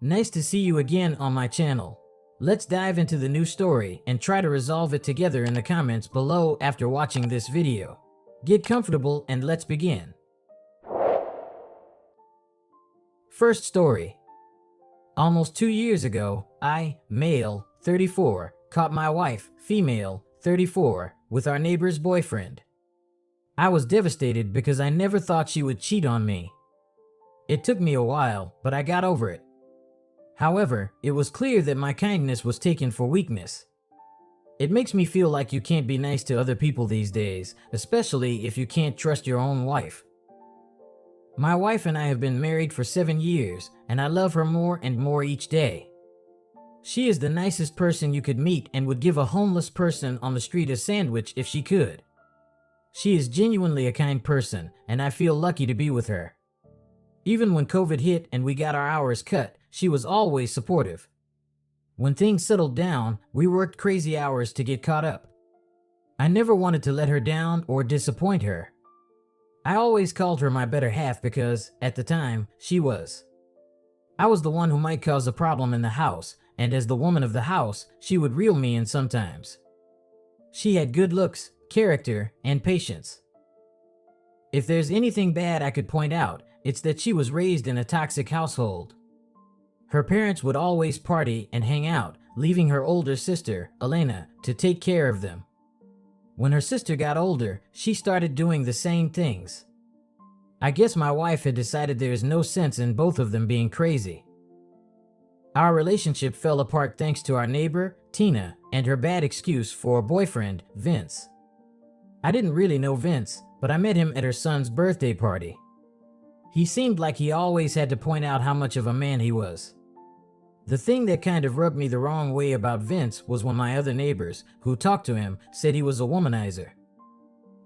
Nice to see you again on my channel. Let's dive into the new story and try to resolve it together in the comments below after watching this video. Get comfortable and let's begin. First story. Almost 2 years ago, I, male, 34, caught my wife, female, 34, with our neighbor's boyfriend. I was devastated because I never thought she would cheat on me. It took me a while, but I got over it. However, it was clear that my kindness was taken for weakness. It makes me feel like you can't be nice to other people these days, especially if you can't trust your own wife. My wife and I have been married for 7 years, and I love her more and more each day. She is the nicest person you could meet and would give a homeless person on the street a sandwich if she could. She is genuinely a kind person, and I feel lucky to be with her. Even when COVID hit and we got our hours cut, she was always supportive. When things settled down, we worked crazy hours to get caught up. I never wanted to let her down or disappoint her. I always called her my better half because, at the time, she was. I was the one who might cause a problem in the house, and as the woman of the house, she would reel me in sometimes. She had good looks, character, and patience. If there's anything bad I could point out, it's that she was raised in a toxic household. Her parents would always party and hang out, leaving her older sister, Elena, to take care of them. When her sister got older, she started doing the same things. I guess my wife had decided there is no sense in both of them being crazy. Our relationship fell apart thanks to our neighbor, Tina, and her bad excuse for a boyfriend, Vince. I didn't really know Vince, but I met him at her son's birthday party. He seemed like he always had to point out how much of a man he was. The thing that kind of rubbed me the wrong way about Vince was when my other neighbors, who talked to him, said he was a womanizer.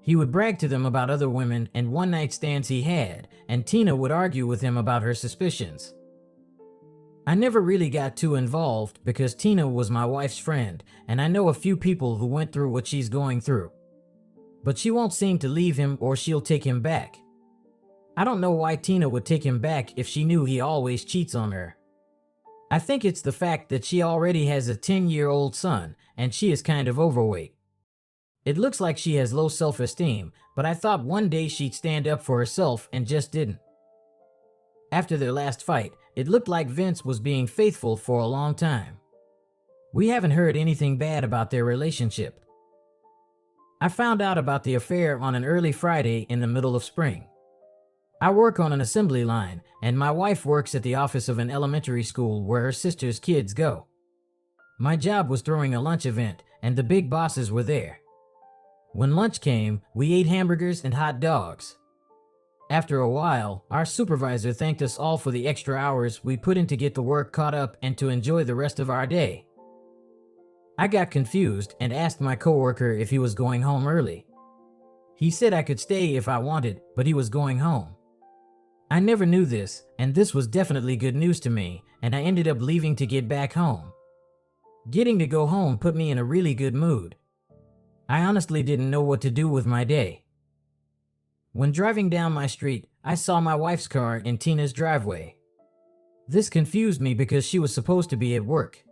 He would brag to them about other women and one-night stands he had, and Tina would argue with him about her suspicions. I never really got too involved because Tina was my wife's friend, and I know a few people who went through what she's going through. But she won't seem to leave him or she'll take him back. I don't know why Tina would take him back if she knew he always cheats on her. I think it's the fact that she already has a 10-year-old son, and she is kind of overweight. It looks like she has low self-esteem, but I thought one day she'd stand up for herself and just didn't. After their last fight, it looked like Vince was being faithful for a long time. We haven't heard anything bad about their relationship. I found out about the affair on an early Friday in the middle of spring. I work on an assembly line, and my wife works at the office of an elementary school where her sister's kids go. My job was throwing a lunch event, and the big bosses were there. When lunch came, we ate hamburgers and hot dogs. After a while, our supervisor thanked us all for the extra hours we put in to get the work caught up and to enjoy the rest of our day. I got confused and asked my coworker if he was going home early. He said I could stay if I wanted, but he was going home. I never knew this, and this was definitely good news to me, and I ended up leaving to get back home. Getting to go home put me in a really good mood. I honestly didn't know what to do with my day. When driving down my street, I saw my wife's car in Tina's driveway. This confused me because she was supposed to be at work.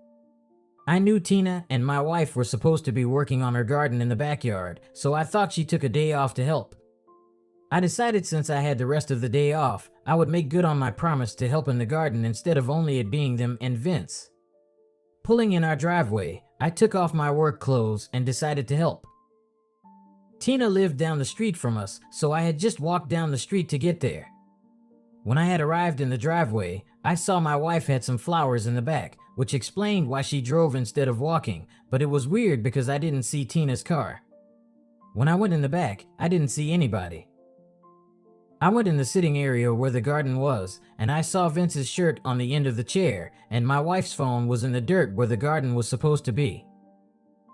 I knew Tina and my wife were supposed to be working on her garden in the backyard, so I thought she took a day off to help. I decided since I had the rest of the day off, I would make good on my promise to help in the garden instead of only it being them and Vince. Pulling in our driveway, I took off my work clothes and decided to help. Tina lived down the street from us, so I had just walked down the street to get there. When I had arrived in the driveway, I saw my wife had some flowers in the back, which explained why she drove instead of walking, but it was weird because I didn't see Tina's car. When I went in the back, I didn't see anybody. I went in the sitting area where the garden was, and I saw Vince's shirt on the end of the chair, and my wife's phone was in the dirt where the garden was supposed to be.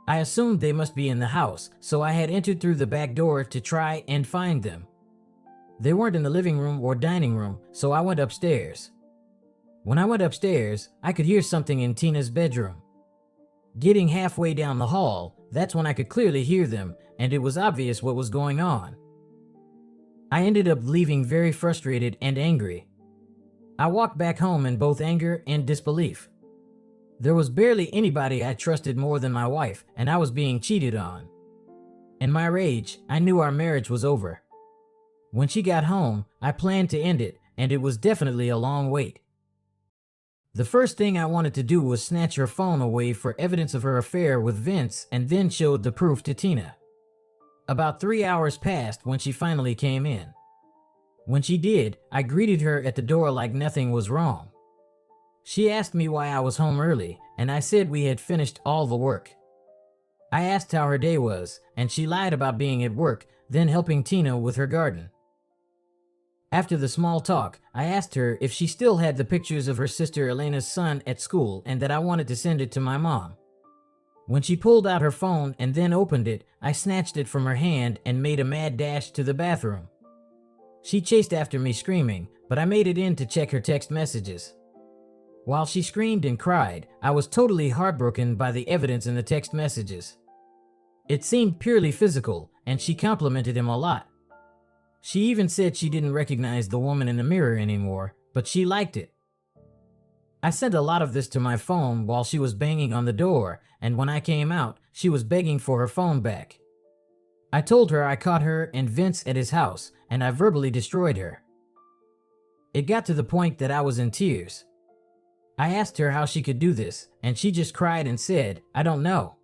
I assumed they must be in the house, so I had entered through the back door to try and find them. They weren't in the living room or dining room, so I went upstairs. When I went upstairs, I could hear something in Tina's bedroom. Getting halfway down the hall, that's when I could clearly hear them, and it was obvious what was going on. I ended up leaving very frustrated and angry. I walked back home in both anger and disbelief. There was barely anybody I trusted more than my wife, and I was being cheated on. In my rage, I knew our marriage was over. When she got home, I planned to end it, and it was definitely a long wait. The first thing I wanted to do was snatch her phone away for evidence of her affair with Vince, and then showed the proof to Tina. About 3 hours passed when she finally came in. When she did, I greeted her at the door like nothing was wrong. She asked me why I was home early, and I said we had finished all the work. I asked how her day was, and she lied about being at work, then helping Tina with her garden. After the small talk, I asked her if she still had the pictures of her sister Elena's son at school and that I wanted to send it to my mom. When she pulled out her phone and then opened it, I snatched it from her hand and made a mad dash to the bathroom. She chased after me screaming, but I made it in to check her text messages. While she screamed and cried, I was totally heartbroken by the evidence in the text messages. It seemed purely physical, and she complimented him a lot. She even said she didn't recognize the woman in the mirror anymore, but she liked it. I sent a lot of this to my phone while she was banging on the door, and when I came out, she was begging for her phone back. I told her I caught her and Vince at his house, and I verbally destroyed her. It got to the point that I was in tears. I asked her how she could do this, and she just cried and said, "I don't know."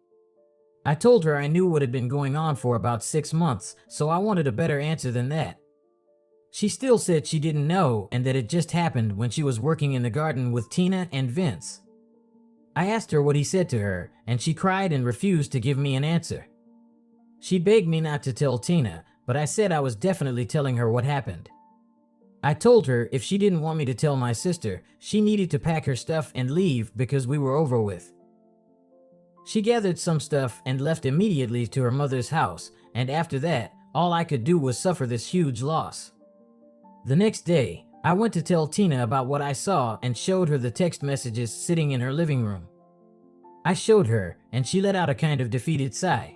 I told her I knew what had been going on for about 6 months, so I wanted a better answer than that. She still said she didn't know and that it just happened when she was working in the garden with Tina and Vince. I asked her what he said to her, and she cried and refused to give me an answer. She begged me not to tell Tina, but I said I was definitely telling her what happened. I told her if she didn't want me to tell my sister, she needed to pack her stuff and leave because we were over with. She gathered some stuff and left immediately to her mother's house, and after that, all I could do was suffer this huge loss. The next day, I went to tell Tina about what I saw and showed her the text messages sitting in her living room. I showed her, and she let out a kind of defeated sigh.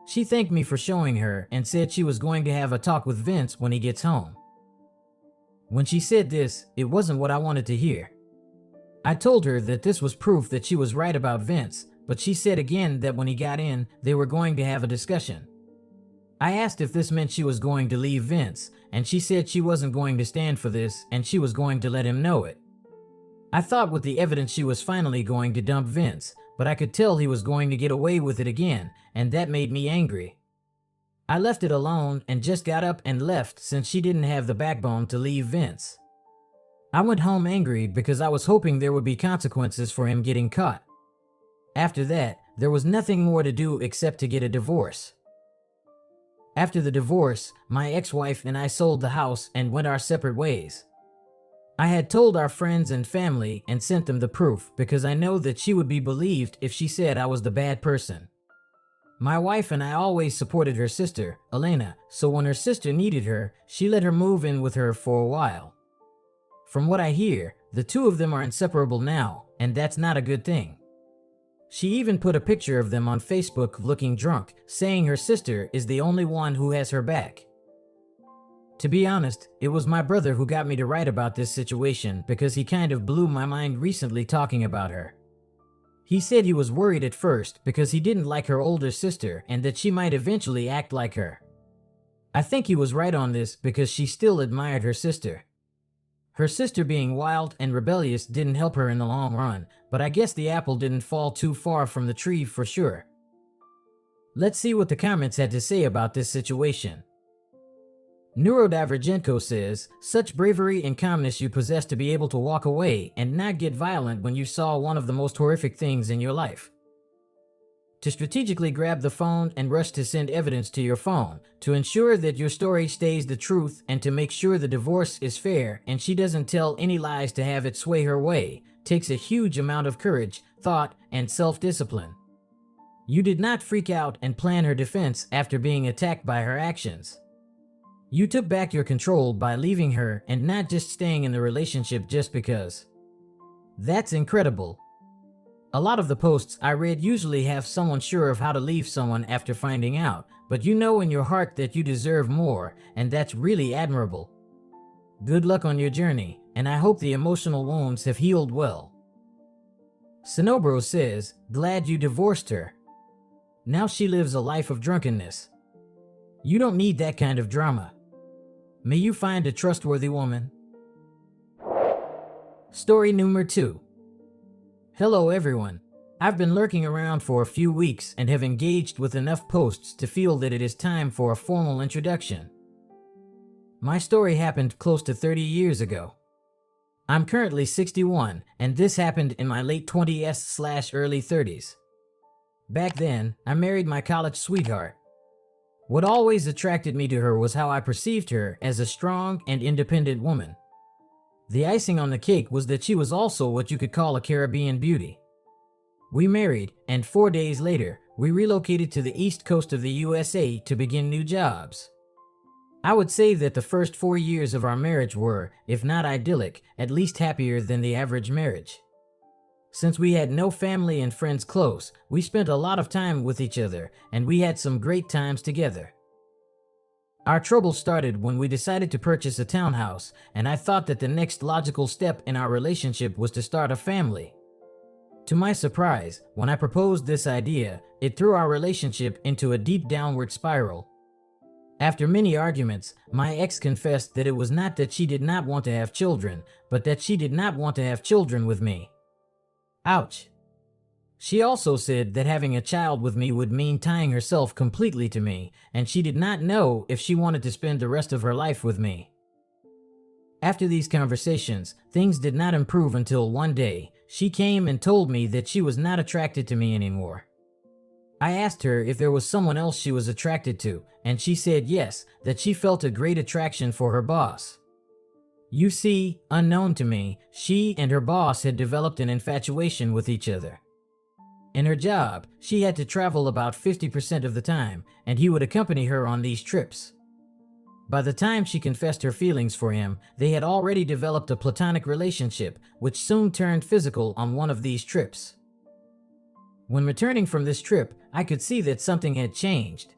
She thanked me for showing her and said she was going to have a talk with Vince when he gets home. When she said this, it wasn't what I wanted to hear. I told her that this was proof that she was right about Vince, but she said again that when he got in, they were going to have a discussion. I asked if this meant she was going to leave Vince, and she said she wasn't going to stand for this and she was going to let him know it. I thought with the evidence she was finally going to dump Vince, but I could tell he was going to get away with it again, and that made me angry. I left it alone and just got up and left since she didn't have the backbone to leave Vince. I went home angry because I was hoping there would be consequences for him getting caught. After that, there was nothing more to do except to get a divorce. After the divorce, my ex-wife and I sold the house and went our separate ways. I had told our friends and family and sent them the proof because I know that she would be believed if she said I was the bad person. My wife and I always supported her sister, Elena, so when her sister needed her, she let her move in with her for a while. From what I hear, the two of them are inseparable now, and that's not a good thing. She even put a picture of them on Facebook looking drunk, saying her sister is the only one who has her back. To be honest, it was my brother who got me to write about this situation because he kind of blew my mind recently talking about her. He said he was worried at first because he didn't like her older sister and that she might eventually act like her. I think he was right on this because she still admired her sister. Her sister being wild and rebellious didn't help her in the long run, but I guess the apple didn't fall too far from the tree for sure. Let's see what the comments had to say about this situation. Neurodivergentko says, such bravery and calmness you possess to be able to walk away and not get violent when you saw one of the most horrific things in your life. To strategically grab the phone and rush to send evidence to your phone, to ensure that your story stays the truth and to make sure the divorce is fair and she doesn't tell any lies to have it sway her way, takes a huge amount of courage, thought, and self-discipline. You did not freak out and plan her defense after being attacked by her actions. You took back your control by leaving her and not just staying in the relationship just because. That's incredible. A lot of the posts I read usually have someone sure of how to leave someone after finding out, but you know in your heart that you deserve more, and that's really admirable. Good luck on your journey, and and I hope the emotional wounds have healed well. Sinobro says, glad you divorced her. Now she lives a life of drunkenness. You don't need that kind of drama. May you find a trustworthy woman. Story number 2. Hello everyone. I've been lurking around for a few weeks and have engaged with enough posts to feel that it is time for a formal introduction. My story happened close to 30 years ago. I'm currently 61, and this happened in my late 20s/early 30s. Back then, I married my college sweetheart. What always attracted me to her was how I perceived her as a strong and independent woman. The icing on the cake was that she was also what you could call a Caribbean beauty. We married, and 4 days later, we relocated to the east coast of the USA to begin new jobs. I would say that the first 4 years of our marriage were, if not idyllic, at least happier than the average marriage. Since we had no family and friends close, we spent a lot of time with each other, and we had some great times together. Our trouble started when we decided to purchase a townhouse, and I thought that the next logical step in our relationship was to start a family. To my surprise, when I proposed this idea, it threw our relationship into a deep downward spiral. After many arguments, my ex confessed that it was not that she did not want to have children, but that she did not want to have children with me. Ouch. She also said that having a child with me would mean tying herself completely to me, and she did not know if she wanted to spend the rest of her life with me. After these conversations, things did not improve until one day, she came and told me that she was not attracted to me anymore. I asked her if there was someone else she was attracted to, and she said yes, that she felt a great attraction for her boss. You see, unknown to me, she and her boss had developed an infatuation with each other. In her job, she had to travel about 50% of the time, and he would accompany her on these trips. By the time she confessed her feelings for him, they had already developed a platonic relationship, which soon turned physical on one of these trips. When returning from this trip, I could see that something had changed.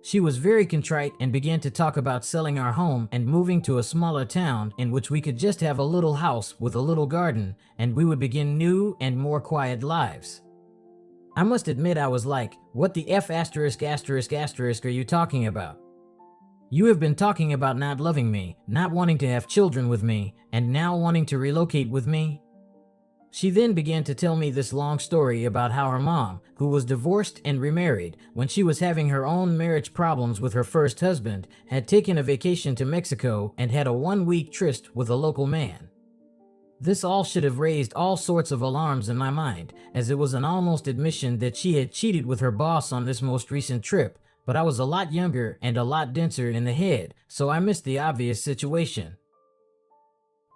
She was very contrite and began to talk about selling our home and moving to a smaller town in which we could just have a little house with a little garden, and we would begin new and more quiet lives. I must admit I was like, what the F*** are you talking about? You have been talking about not loving me, not wanting to have children with me, and now wanting to relocate with me? She then began to tell me this long story about how her mom, who was divorced and remarried when she was having her own marriage problems with her first husband, had taken a vacation to Mexico and had a 1-week tryst with a local man. This all should have raised all sorts of alarms in my mind, as it was an almost admission that she had cheated with her boss on this most recent trip, but I was a lot younger and a lot denser in the head, so I missed the obvious situation.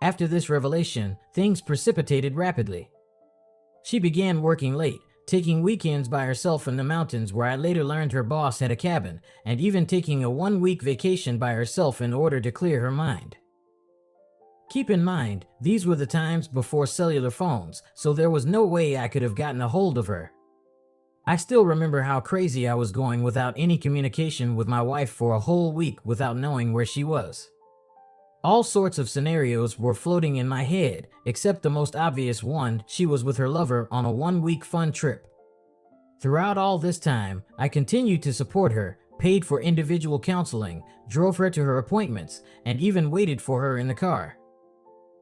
After this revelation, things precipitated rapidly. She began working late, taking weekends by herself in the mountains where I later learned her boss had a cabin, and even taking a 1-week vacation by herself in order to clear her mind. Keep in mind, these were the times before cellular phones, so there was no way I could have gotten a hold of her. I still remember how crazy I was going without any communication with my wife for a whole week without knowing where she was. All sorts of scenarios were floating in my head, except the most obvious one: she was with her lover on a 1-week fun trip. Throughout all this time, I continued to support her, paid for individual counseling, drove her to her appointments, and even waited for her in the car.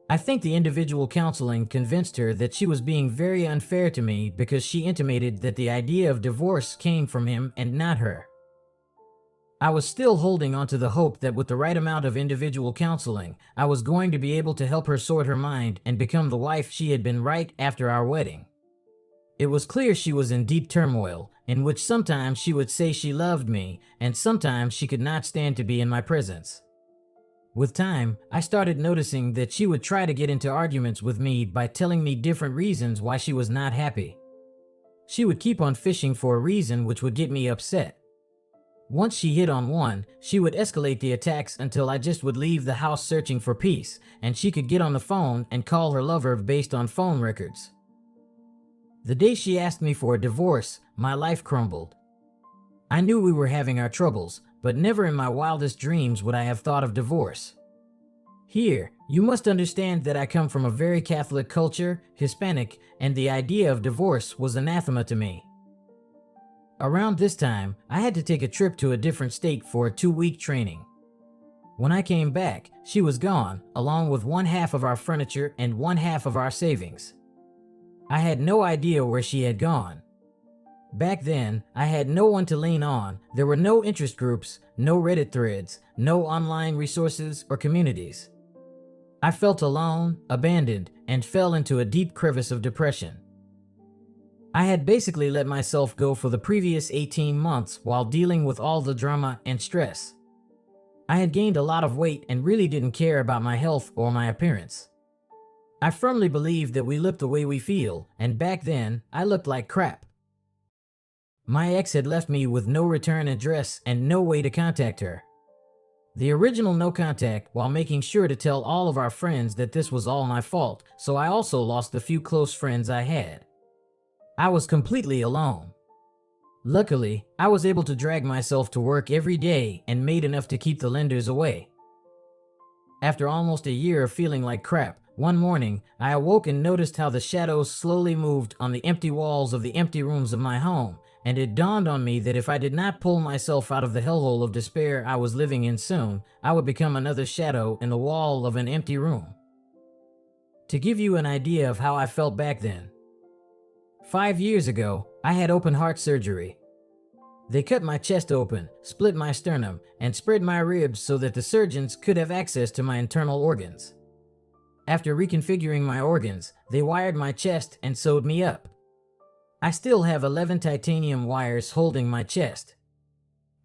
I think the individual counseling convinced her that she was being very unfair to me because she intimated that the idea of divorce came from him and not her. I was still holding on to the hope that with the right amount of individual counseling, I was going to be able to help her sort her mind and become the wife she had been right after our wedding. It was clear she was in deep turmoil, in which sometimes she would say she loved me, and sometimes she could not stand to be in my presence. With time, I started noticing that she would try to get into arguments with me by telling me different reasons why she was not happy. She would keep on fishing for a reason which would get me upset. Once she hit on one, she would escalate the attacks until I just would leave the house searching for peace, and she could get on the phone and call her lover based on phone records. The day she asked me for a divorce, my life crumbled. I knew we were having our troubles, but never in my wildest dreams would I have thought of divorce. Here, You must understand that I come from a very Catholic culture, Hispanic, and the idea of divorce was anathema to me. Around this time, I had to take a trip to a different state for a 2-week training. When I came back, she was gone, along with one half of our furniture and one half of our savings. I had no idea where she had gone. Back then, I had no one to lean on. There were no interest groups, no Reddit threads, no online resources or communities. I felt alone, abandoned, and fell into a deep crevice of depression. I had basically let myself go for the previous 18 months while dealing with all the drama and stress. I had gained a lot of weight and really didn't care about my health or my appearance. I firmly believe that we look the way we feel, and back then, I looked like crap. My ex had left me with no return address and no way to contact her. The original no contact while making sure to tell all of our friends that this was all my fault, so I also lost the few close friends I had. I was completely alone. Luckily, I was able to drag myself to work every day and made enough to keep the lenders away. After almost a year of feeling like crap, one morning, I awoke and noticed how the shadows slowly moved on the empty walls of the empty rooms of my home, and it dawned on me that if I did not pull myself out of the hellhole of despair I was living in soon, I would become another shadow in the wall of an empty room. To give you an idea of how I felt back then, 5 years ago, I had open heart surgery. They cut my chest open, split my sternum, and spread my ribs so that the surgeons could have access to my internal organs. After reconfiguring my organs, they wired my chest and sewed me up. I still have 11 titanium wires holding my chest.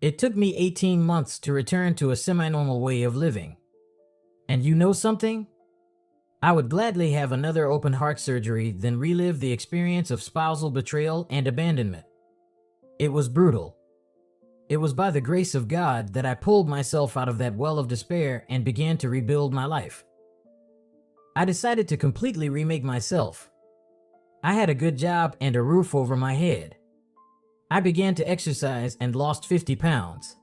It took me 18 months to return to a semi-normal way of living. And you know something? I would gladly have another open heart surgery than relive the experience of spousal betrayal and abandonment. It was brutal. It was by the grace of God that I pulled myself out of that well of despair and began to rebuild my life. I decided to completely remake myself. I had a good job and a roof over my head. I began to exercise and lost 50 pounds.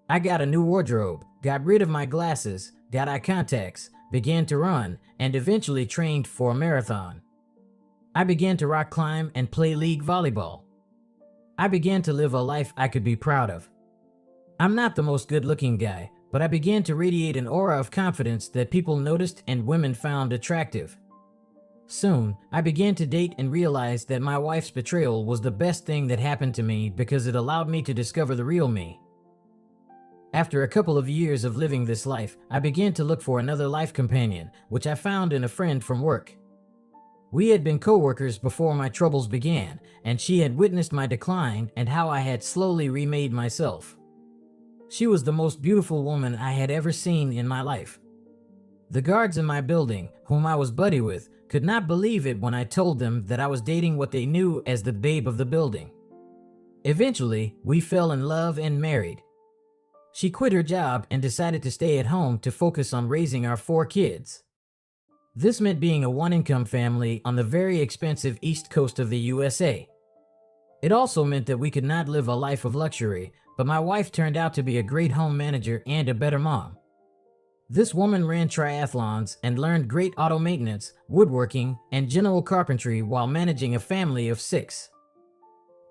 I got a new wardrobe, got rid of my glasses, got eye contacts, began to run, and eventually trained for a marathon. I began to rock climb and play league volleyball. I began to live a life I could be proud of. I'm not the most good-looking guy, but I began to radiate an aura of confidence that people noticed and women found attractive. Soon, I began to date and realized that my wife's betrayal was the best thing that happened to me because it allowed me to discover the real me. After a couple of years of living this life, I began to look for another life companion, which I found in a friend from work. We had been co-workers before my troubles began, and she had witnessed my decline and how I had slowly remade myself. She was the most beautiful woman I had ever seen in my life. The guards in my building, whom I was buddy with, could not believe it when I told them that I was dating what they knew as the babe of the building. Eventually, we fell in love and married. She quit her job and decided to stay at home to focus on raising our 4 kids. This meant being a one-income family on the very expensive East Coast of the USA. It also meant that we could not live a life of luxury, but my wife turned out to be a great home manager and a better mom. This woman ran triathlons and learned great auto maintenance, woodworking, and general carpentry while managing a family of 6.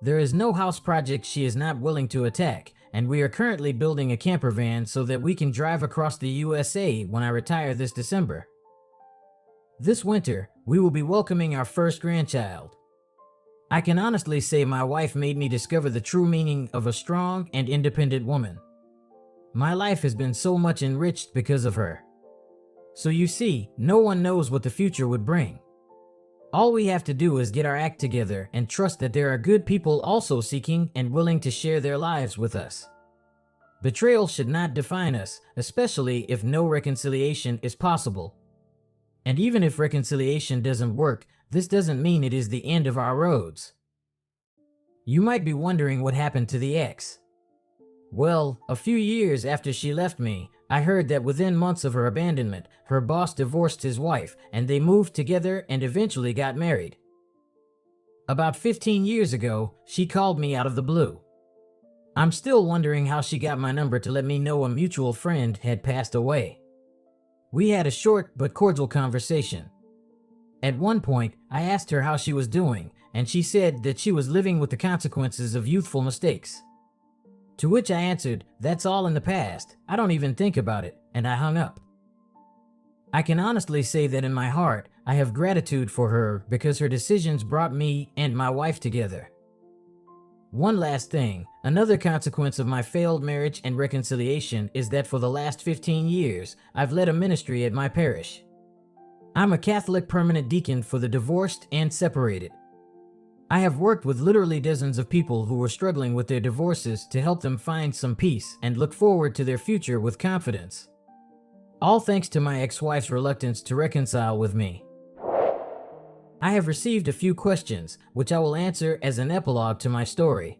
There is no house project she is not willing to attack, and we are currently building a camper van so that we can drive across the USA when I retire this December. This winter, we will be welcoming our first grandchild. I can honestly say my wife made me discover the true meaning of a strong and independent woman. My life has been so much enriched because of her. So you see, no one knows what the future would bring. All we have to do is get our act together and trust that there are good people also seeking and willing to share their lives with us. Betrayal should not define us, especially if no reconciliation is possible. And even if reconciliation doesn't work, this doesn't mean it is the end of our roads. You might be wondering what happened to the ex. Well, a few years after she left me, I heard that within months of her abandonment, her boss divorced his wife, and they moved together and eventually got married. About 15 years ago, she called me out of the blue. I'm still wondering how she got my number to let me know a mutual friend had passed away. We had a short but cordial conversation. At one point, I asked her how she was doing, and she said that she was living with the consequences of youthful mistakes. To which I answered, "That's all in the past, I don't even think about it," and I hung up. I can honestly say that in my heart, I have gratitude for her because her decisions brought me and my wife together. One last thing, another consequence of my failed marriage and reconciliation is that for the last 15 years, I've led a ministry at my parish. I'm a Catholic permanent deacon for the divorced and separated. I have worked with literally dozens of people who were struggling with their divorces to help them find some peace and look forward to their future with confidence. All thanks to my ex-wife's reluctance to reconcile with me. I have received a few questions, which I will answer as an epilogue to my story.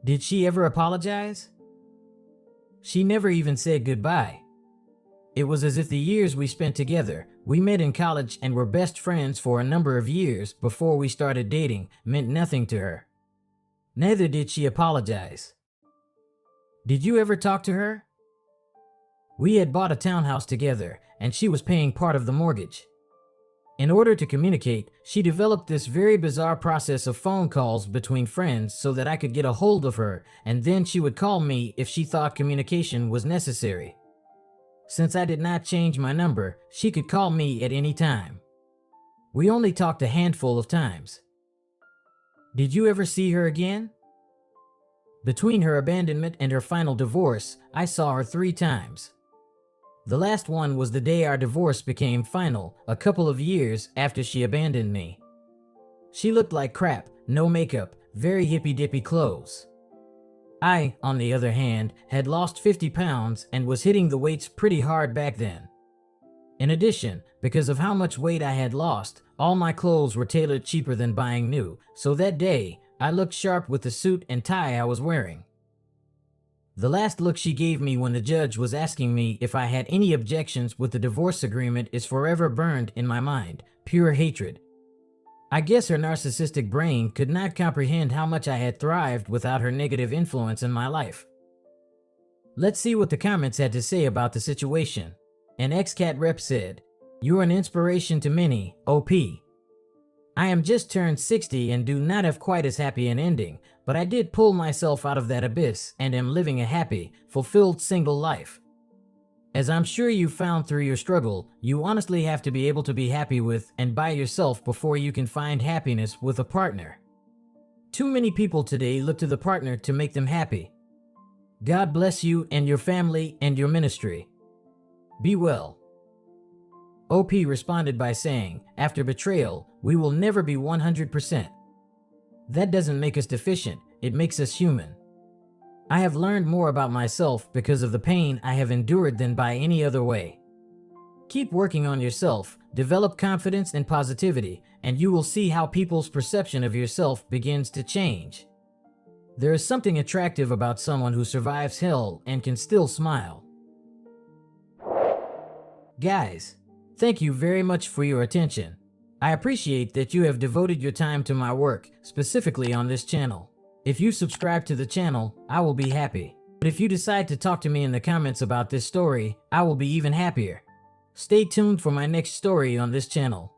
Did she ever apologize? She never even said goodbye. It was as if the years we spent together, we met in college and were best friends for a number of years before we started dating, meant nothing to her. Neither did she apologize. Did you ever talk to her? We had bought a townhouse together, and she was paying part of the mortgage. In order to communicate, she developed this very bizarre process of phone calls between friends so that I could get a hold of her, and then she would call me if she thought communication was necessary. Since I did not change my number, she could call me at any time. We only talked a handful of times. Did you ever see her again? Between her abandonment and her final divorce, I saw her 3 times. The last one was the day our divorce became final, a couple of years after she abandoned me. She looked like crap, no makeup, very hippy-dippy clothes. I, on the other hand, had lost 50 pounds and was hitting the weights pretty hard back then. In addition, because of how much weight I had lost, all my clothes were tailored cheaper than buying new, so that day, I looked sharp with the suit and tie I was wearing. The last look she gave me when the judge was asking me if I had any objections with the divorce agreement is forever burned in my mind, pure hatred. I guess her narcissistic brain could not comprehend how much I had thrived without her negative influence in my life. Let's see what the comments had to say about the situation. An ex-cat rep said, "You're an inspiration to many, OP. I am just turned 60 and do not have quite as happy an ending, but I did pull myself out of that abyss and am living a happy, fulfilled single life. As I'm sure you found through your struggle, you honestly have to be able to be happy with and by yourself before you can find happiness with a partner. Too many people today look to the partner to make them happy. God bless you and your family and your ministry. Be well." OP responded by saying, "After betrayal, we will never be 100%. That doesn't make us deficient, it makes us human. I have learned more about myself because of the pain I have endured than by any other way. Keep working on yourself, develop confidence and positivity, and you will see how people's perception of yourself begins to change. There is something attractive about someone who survives hell and can still smile." Guys, thank you very much for your attention. I appreciate that you have devoted your time to my work, specifically on this channel. If you subscribe to the channel, I will be happy. But if you decide to talk to me in the comments about this story, I will be even happier. Stay tuned for my next story on this channel.